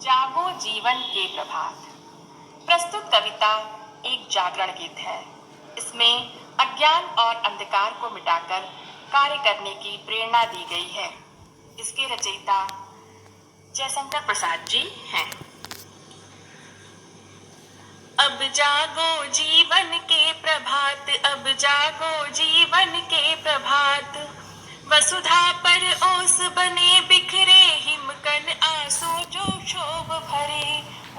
जागो जीवन के प्रभात। प्रस्तुत कविता एक जागरण गीत है। इसमें अज्ञान और अंधकार को मिटाकर कार्य करने की प्रेरणा दी गई है। इसके रचयिता जयशंकर प्रसाद जी हैं। अब जागो जीवन के प्रभात, अब जागो जीवन के प्रभात। वसुधा पर ओस बने बिखरे हिमकण आंसू जो क्षोभ भरे।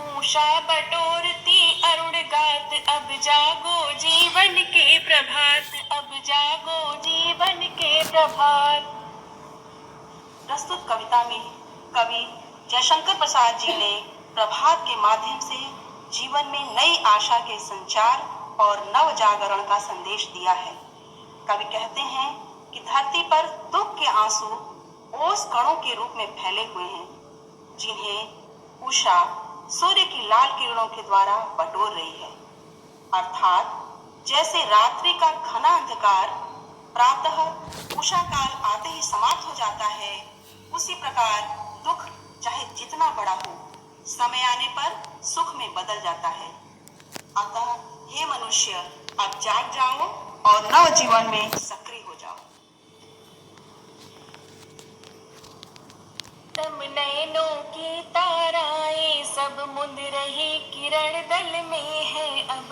ऊषा बटोरती अरुण गात, अब जागो जीवन के प्रभात, अब जागो जीवन के प्रभात। प्रस्तुत कविता में कवि जयशंकर प्रसाद जी ने प्रभात के माध्यम से जीवन में नई आशा के संचार और नव जागरण का संदेश दिया है। कवि कहते हैं कि धरती पर दुख के आंसू ओस कणों के रूप में फैले हुए हैं, जिन्हें उषा सूर्य की लाल किरणों के द्वारा बटोर रही है। अर्थात जैसे रात्रि का घना अंधकार प्रातः उषा काल आते ही समाप्त हो जाता है, उसी प्रकार दुख चाहे जितना बड़ा हो, समय आने पर सुख में बदल जाता है। अतः हे मनुष्य, अब जाग जाओ और नव जीवन में सक्रिय हो जाओ। तम नयनों की ताराएं सब मुंद रही किरण दल में है। अब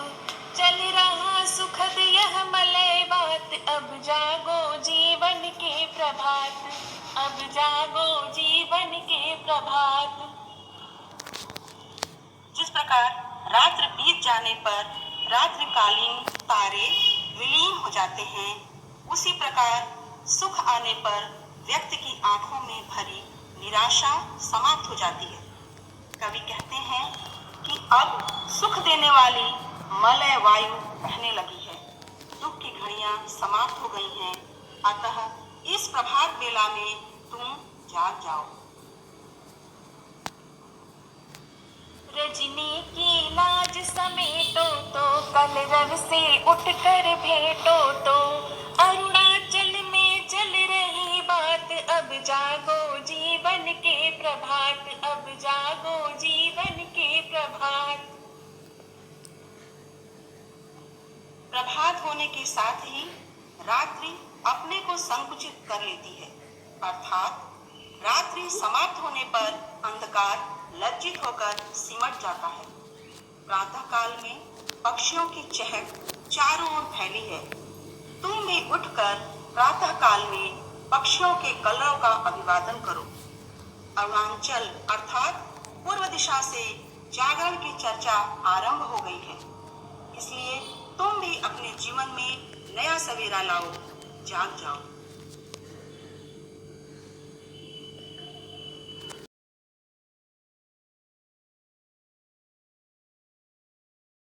चल रहा सुखद यह मलय बात, अब जागो जीवन के प्रभात, अब जागो जीवन के प्रभात। जिस प्रकार रात्र बीत जाने पर रात्रिकालीन तारे विलीन हो जाते हैं, उसी प्रकार सुख आने पर व्यक्ति की आंखों में भरी निराशा समाप्त हो जाती है। कवि कहते हैं कि अब सुख देने वाली मलय वायु बहने लगी है, दुख की घड़ियां समाप्त हो गई हैं। अतः इस प्रभात बेला में तुम जाग जाओ। रजनी की लाज समेटो तो कलरव से उठकर भेंटो तो अरुणाचल में चल रही बात, अब जागो जीवन के प्रभात, अब जागो जीवन के प्रभात। प्रभात होने के साथ ही रात्रि अपने को संकुचित कर लेती है। अर्थात रात्रि समाप्त होने पर अंधकार लज्जित होकर सिमट जाता है। प्रातः काल में पक्षियों की चहक चारों ओर फैली है। तुम भी उठकर प्रातः काल में पक्षियों के कलरव का अभिवादन करो। अरुणाचल अर्थात पूर्व दिशा से जागरण की चर्चा आरंभ हो गई है। इसलिए तुम भी अपने जीवन में नया सवेरा लाओ, जाग जाओ।